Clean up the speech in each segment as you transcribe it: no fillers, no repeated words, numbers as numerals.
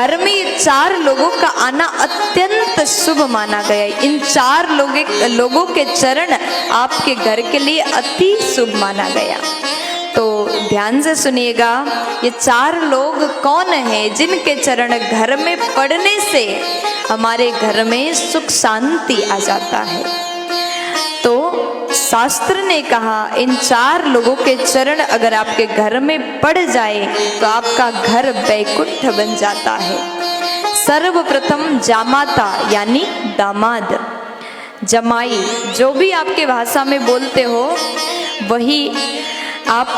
घर में ये 4 लोगों का आना अत्यंत शुभ माना गया। इन 4 लोगों के चरण आपके घर के लिए अति शुभ माना गया। तो ध्यान से सुनिएगा, ये 4 लोग कौन हैं जिनके चरण घर में पड़ने से हमारे घर में सुख शांति आ जाता है। तो शास्त्र ने कहा इन 4 लोगों के चरण अगर आपके घर में पड़ जाए तो आपका घर वैकुंठ बन जाता है। सर्वप्रथम जामाता यानी दामाद, जमाई, जो भी आपके भाषा में बोलते हो वही आप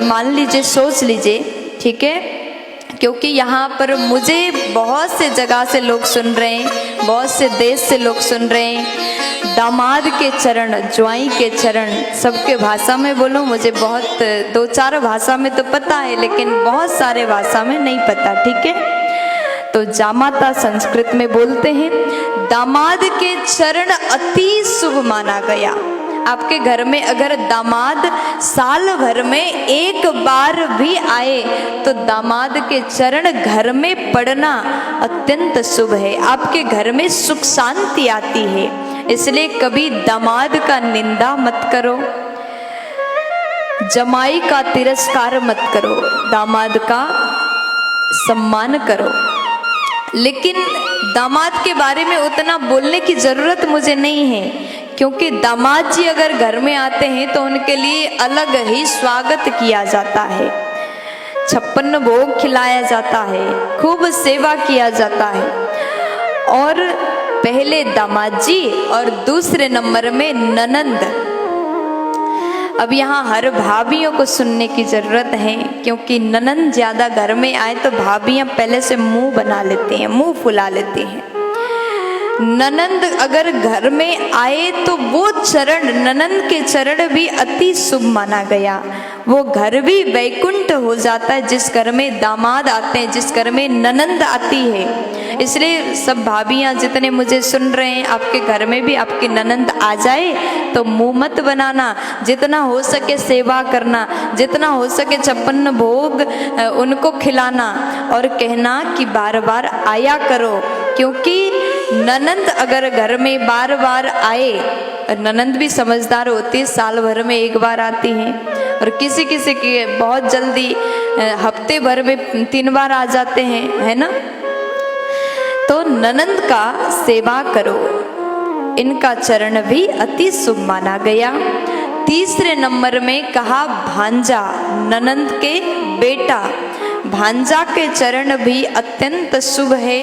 मान लीजिए, सोच लीजिए, ठीक है। क्योंकि यहाँ पर मुझे बहुत से जगह से लोग सुन रहे हैं, बहुत से देश से लोग सुन रहे हैं। दामाद के चरण, ज्वाई के चरण, सबके भाषा में बोलो, मुझे बहुत 2-4 भाषा में तो पता है लेकिन बहुत सारे भाषा में नहीं पता, ठीक है। तो जामाता संस्कृत में बोलते हैं। दामाद के चरण अति शुभ माना गया। आपके घर में अगर दामाद साल भर में एक बार भी आए तो दामाद के चरण घर में पड़ना अत्यंत शुभ है। आपके घर में सुख शांति आती है। इसलिए कभी दामाद का निंदा मत करो, जमाई का तिरस्कार मत करो, दामाद का सम्मान करो। लेकिन दामाद के बारे में उतना बोलने की जरूरत मुझे नहीं है, क्योंकि दामाद जी अगर घर में आते हैं तो उनके लिए अलग ही स्वागत किया जाता है, 56 भोग खिलाया जाता है, खूब सेवा किया जाता है। और पहले दामाद जी और दूसरे नंबर में ननंद। अब यहाँ हर भाभियों को सुनने की जरूरत है, क्योंकि ननंद ज्यादा घर में आए तो भाभियां पहले से मुंह बना लेती हैं, मुंह फुला लेती हैं। ननंद अगर घर में आए तो वो चरण, ननंद के चरण भी अति शुभ माना गया। वो घर भी वैकुंठ हो जाता है जिस घर में दामाद आते हैं, जिस घर में ननंद आती है। इसलिए सब भाभियां जितने मुझे सुन रहे हैं, आपके घर में भी आपकी ननंद आ जाए तो मुंह मत बनाना, जितना हो सके सेवा करना, जितना हो सके 56 भोग उनको खिलाना और कहना कि बार बार आया करो। क्योंकि ननंद अगर घर में बार बार आए, ननंद भी समझदार होती है, साल भर में एक बार आती हैं, और किसी किसी की बहुत जल्दी हफ्ते भर में 3 बार आ जाते हैं, है ना। तो ननंद का सेवा करो, इनका चरण भी अति शुभ माना गया। तीसरे नंबर में कहा भांजा, ननंद के बेटा, भांजा के चरण भी अत्यंत शुभ है।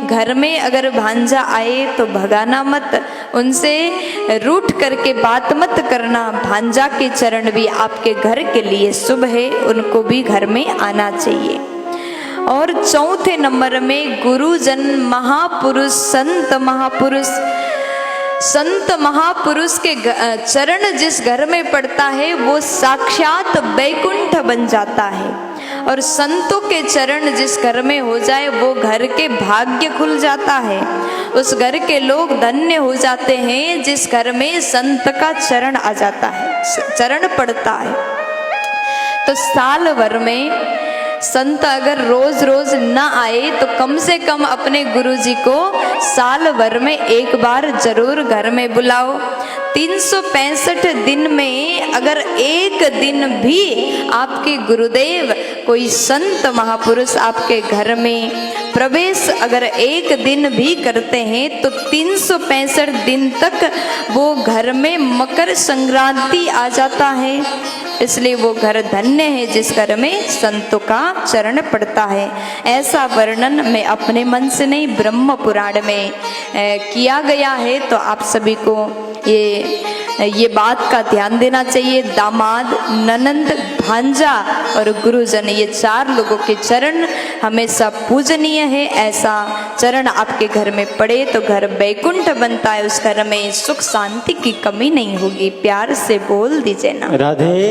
घर में अगर भांजा आए तो भगाना मत, उनसे रूठ करके बात मत करना। भांजा के चरण भी आपके घर के लिए शुभ है, उनको भी घर में आना चाहिए। और चौथे नंबर में गुरुजन, महापुरुष, संत महापुरुष। संत महापुरुष के चरण जिस घर में पड़ता है वो साक्षात वैकुंठ बन जाता है। और संतों के चरण जिस घर में हो जाए वो घर के भाग्य खुल जाता है, उस घर के लोग धन्य हो जाते हैं जिस घर में संत का चरण आ जाता है, चरण पड़ता है। तो साल भर में संत अगर रोज रोज ना आए तो कम से कम अपने गुरुजी को साल भर में एक बार जरूर घर में बुलाओ। 365 दिन में अगर एक दिन भी आपके गुरुदेव, कोई संत महापुरुष आपके घर में प्रवेश अगर एक दिन भी करते हैं तो 365 दिन तक वो घर में मकर संक्रांति आ जाता है। इसलिए वो घर धन्य है जिस घर में संतों का चरण पड़ता है। ऐसा वर्णन मैं अपने मन से नहीं, ब्रह्म पुराण में किया गया है। तो आप सभी को ये बात का ध्यान देना चाहिए। दामाद, ननंद, भांजा और गुरुजन, ये 4 लोगों के चरण हमेशा पूजनीय है। ऐसा चरण आपके घर में पड़े तो घर वैकुंठ बनता है, उस घर में सुख शांति की कमी नहीं होगी। प्यार से बोल दीजिए ना, राधे।